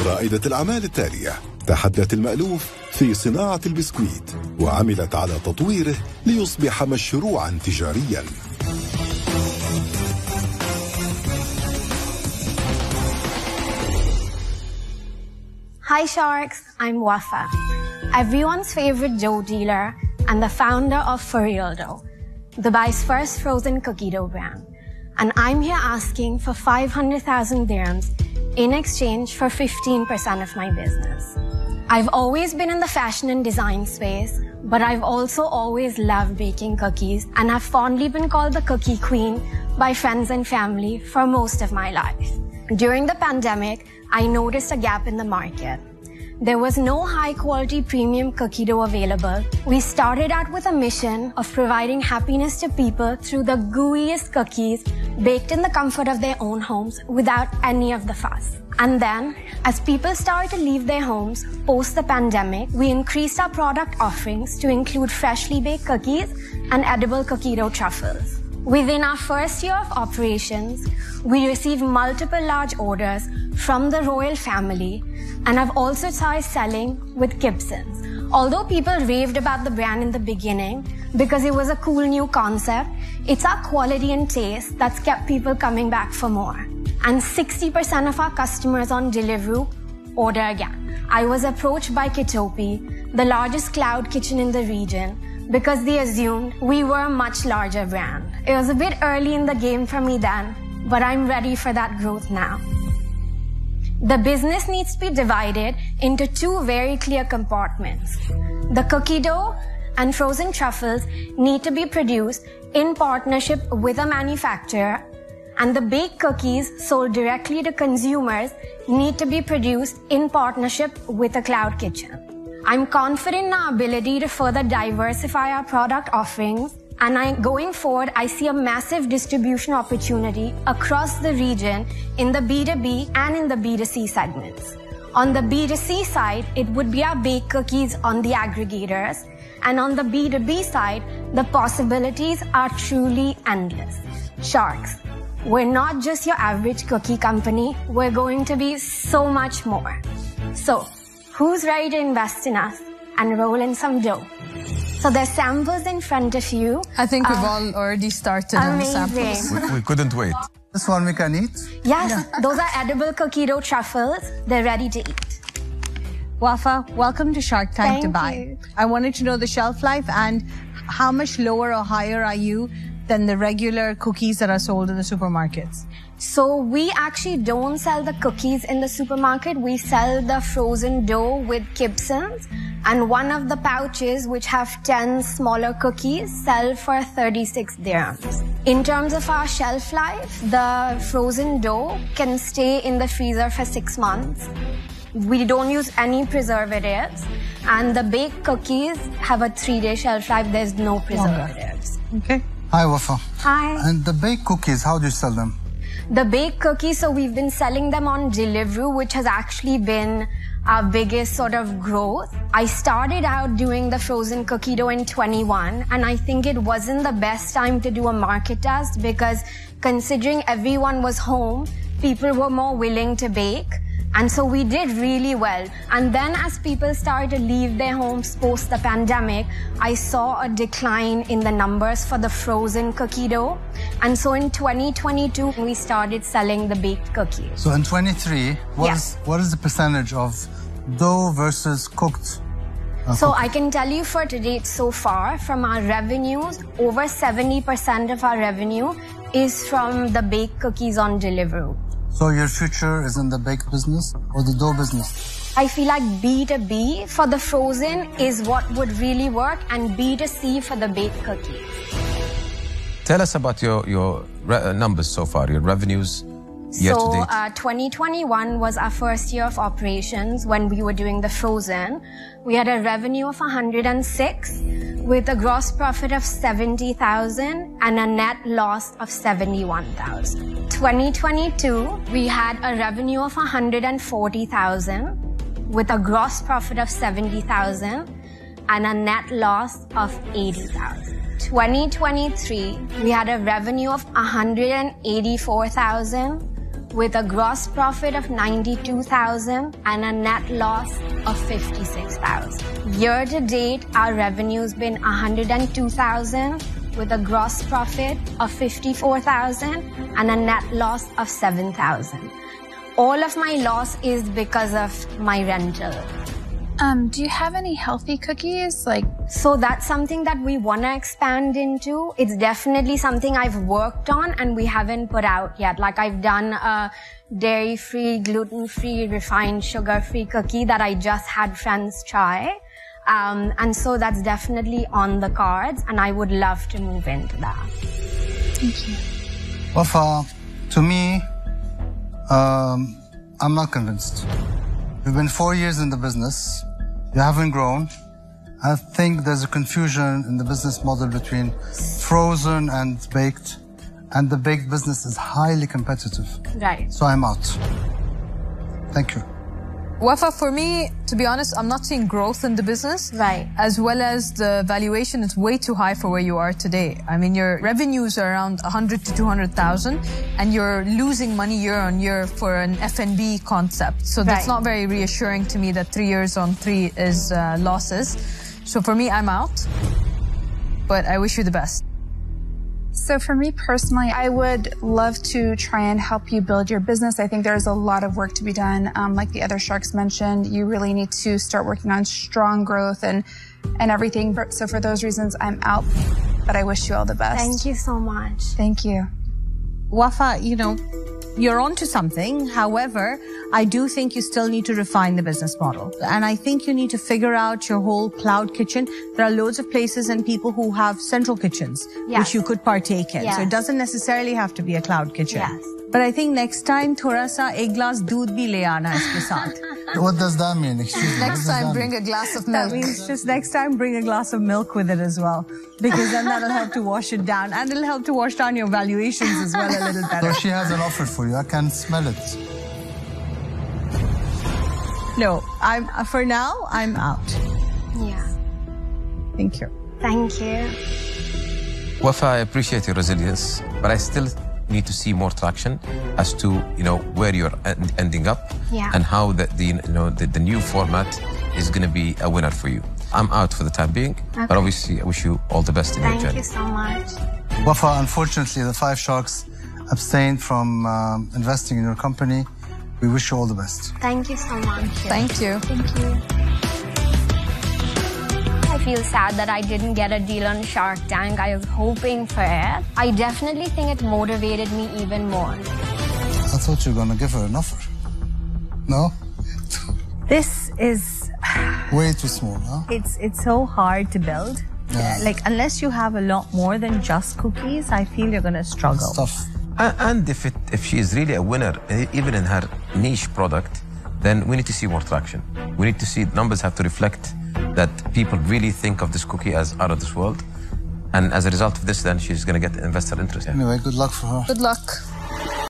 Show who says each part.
Speaker 1: رائدة الأعمال التالية تحدت المألوف في صناعة البسكويت وعملت على تطويره ليصبح مشروعا تجاريا.
Speaker 2: Hi Sharks, I'm Wafaa, everyone's favorite dough dealer and the founder of For Real Dough, Dubai's first frozen cookie dough brand. And I'm here asking for 500,000 dirhams in exchange for 15% of my business. I've always been in the fashion and design space, but I've also always loved baking cookies and have fondly been called the cookie queen by friends and family for most of my life. During the pandemic, I noticed a gap in the market. There was no high-quality premium cookie dough available. We started out with a mission of providing happiness to people through the gooeyest cookies baked in the comfort of their own homes without any of the fuss. And then, as people started to leave their homes post the pandemic, we increased our product offerings to include freshly baked cookies and edible cookie dough truffles. Within our first year of operations, we received multiple large orders from the royal family, and I've also started selling with Gibsons. Although people raved about the brand in the beginning because it was a cool new concept, it's our quality and taste that's kept people coming back for more. And 60% of our customers on Deliveroo order again. I was approached by Kitopi, the largest cloud kitchen in the region, because they assumed we were a much larger brand. It was a bit early in the game for me then, but I'm ready for that growth now. The business needs to be divided into two very clear compartments. The cookie dough and frozen truffles need to be produced in partnership with a manufacturer, and the baked cookies sold directly to consumers need to be produced in partnership with a cloud kitchen. I'm confident in our ability to further diversify our product offerings, and going forward, I see a massive distribution opportunity across the region in the B2B and in the B2C segments. On the B2C side, it would be our baked cookies on the aggregators, and on the B2B side, the possibilities are truly endless. Sharks, we're not just your average cookie company, we're going to be so much more. So, who's ready to invest in us and roll in some dough? So there's samples in front of you.
Speaker 3: I think we've all already started on the samples.
Speaker 4: We couldn't wait.
Speaker 5: This one we can eat?
Speaker 2: Yes,
Speaker 3: Yeah.
Speaker 2: those are edible cookie dough truffles. They're ready to eat.
Speaker 3: Wafaa, welcome to Shark Tank
Speaker 2: Thank
Speaker 3: Dubai.
Speaker 2: you.
Speaker 3: I wanted to know the shelf life and how much lower or higher are you than the regular cookies that are sold in the supermarkets?
Speaker 2: So we actually don't sell the cookies in the supermarket. We sell the frozen dough with Gibsons. And one of the pouches, which have 10 smaller cookies, sell for 36 dirhams. In terms of our shelf life, the frozen dough can stay in the freezer for 6 months. We don't use any preservatives. And the baked cookies have a 3-day shelf life. There's no preservatives.
Speaker 3: Okay.
Speaker 5: Hi, Wafaa.
Speaker 2: Hi.
Speaker 5: And the baked cookies, how do you sell them?
Speaker 2: The baked cookies, so we've been selling them on Deliveroo, which has actually been our biggest sort of growth. I started out doing the frozen cookie dough in 21, and I think it wasn't the best time to do a market test because considering everyone was home, people were more willing to bake. And so we did really well. And then as people started to leave their homes post the pandemic, I saw a decline in the numbers for the frozen cookie dough. And so in 2022, we started selling the baked cookies.
Speaker 5: So in 23, what is the percentage of dough versus cooked?
Speaker 2: So I can tell you for to date so far, from our revenues, over 70% of our revenue is from the baked cookies on Deliveroo.
Speaker 5: So your future is in the baked business or the dough business?
Speaker 2: I feel like B2B for the frozen is what would really work, and B2C for the baked cookies.
Speaker 4: Tell us about your numbers so far, your revenues year to date.
Speaker 2: So 2021 was our first year of operations when we were doing the frozen. We had a revenue of 106 with a gross profit of 70,000 and a net loss of 71,000. 2022, we had a revenue of 140,000 with a gross profit of 70,000 and a net loss of 80,000. 2023, we had a revenue of 184,000 with a gross profit of 92,000 and a net loss of 56,000. Year to date, our revenue's been 102,000 with a gross profit of 54,000 and a net loss of 7,000. All of my loss is because of my rental.
Speaker 6: Do you have any healthy cookies?
Speaker 2: So that's something that we want to expand into. It's definitely something I've worked on and we haven't put out yet. I've done a dairy-free, gluten-free, refined sugar-free cookie that I just had friends try. And so that's definitely on the cards and I would love to move into that.
Speaker 6: Thank you.
Speaker 5: Wafa, to me, I'm not convinced. You've been 4 years in the business. You haven't grown. I think there's a confusion in the business model between frozen and baked. And the baked business is highly competitive.
Speaker 2: Right.
Speaker 5: So I'm out. Thank you.
Speaker 7: Wafa, for me, to be honest, I'm not seeing growth in the business.
Speaker 2: Right.
Speaker 7: As well as the valuation is way too high for where you are today. I mean, your revenues are around 100 to 200,000 and you're losing money year on year for an F&B concept. So that's not very reassuring to me that 3 years on 3 is losses. So for me, I'm out. But I wish you the best.
Speaker 6: So for me personally, I would love to try and help you build your business. I think there's a lot of work to be done. Like the other sharks mentioned, you really need to start working on strong growth and everything. So for those reasons, I'm out, but I wish you all the best.
Speaker 2: Thank you so much.
Speaker 6: Thank you.
Speaker 3: Wafa, you're onto something. However, I do think you still need to refine the business model. And I think you need to figure out your whole cloud kitchen. There are loads of places and people who have central kitchens, which you could partake in. So it doesn't necessarily have to be a cloud kitchen.
Speaker 2: Yes.
Speaker 3: But I think next time, thoda sa ek glass doodh bhi le aana iske saath.
Speaker 5: What does that mean? Excuse me.
Speaker 7: Next time, bring a glass of milk.
Speaker 3: That means just next time, bring a glass of milk with it as well. Because then that'll help to wash it down. And it'll help to wash down your valuations as well a little better.
Speaker 5: So she has an offer for you. I can smell it.
Speaker 3: No, for now, I'm out.
Speaker 2: Yeah.
Speaker 3: Thank you.
Speaker 2: Thank you.
Speaker 4: Wafa, I appreciate your resilience, but I still need to see more traction as to where you're ending up and how the new format is going to be a winner for you. I'm out for the time being, but obviously I wish you all the best in your journey.
Speaker 2: Thank you so much.
Speaker 5: Wafa, unfortunately, the 5 sharks abstained from investing in your company. We wish you all the best.
Speaker 2: Thank you so much.
Speaker 7: Thank you.
Speaker 2: Thank you. I feel sad that I didn't get a deal on Shark Tank. I was hoping for it. I definitely think it motivated me even more.
Speaker 5: I thought you were going to give her an offer. No?
Speaker 3: This is
Speaker 5: way too small, huh?
Speaker 3: It's so hard to build.
Speaker 5: Yeah.
Speaker 3: Unless you have a lot more than just cookies, I feel you're going to struggle.
Speaker 5: It's tough.
Speaker 4: And if she is really a winner, even in her niche product, then we need to see more traction. We need to see numbers have to reflect that people really think of this cookie as out of this world. And as a result of this, then she's going to get investor interest.
Speaker 5: Anyway, good luck for her.
Speaker 7: Good luck.